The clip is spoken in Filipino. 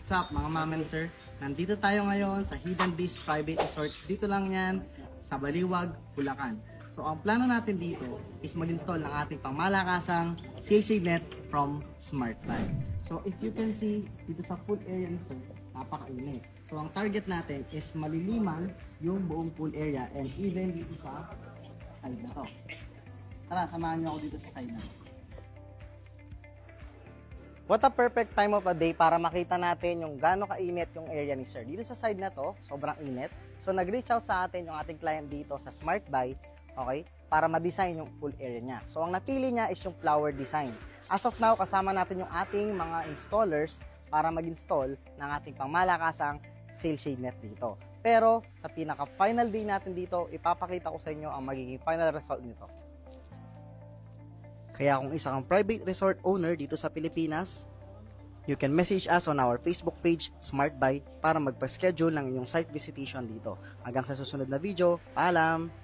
What's up mga ma'am and sir? Nandito tayo ngayon sa Hidden Beast Private Resort. Dito lang yan sa Baliwag, Bulacan. So ang plano natin dito is mag-install ng ating pangmalakasang seal shade net from SmartBuy. So if you can see dito sa pool area ni sir, napakainit. So ang target natin is maliliman yung buong pool area and even dito sa side na to. Tara, samahan niyo ako dito sa side na to. What a perfect time of a day para makita natin yung gaano kainit yung area ni sir. Dito sa side na to, sobrang init. So nag-reach out sa atin yung ating client dito sa SmartBuy, okay, para ma-design yung pool area niya. So ang napili niya is yung flower design. As of now, kasama natin yung ating mga installers para mag-install ng ating pangmalakasang seal shade net dito. Pero sa pinaka-final day natin dito, ipapakita ko sa inyo ang magiging final result nito. Kaya kung isa kang private resort owner dito sa Pilipinas, you can message us on our Facebook page, SmartBuy, para magpa-schedule ng inyong site visitation dito. Hanggang sa susunod na video, paalam!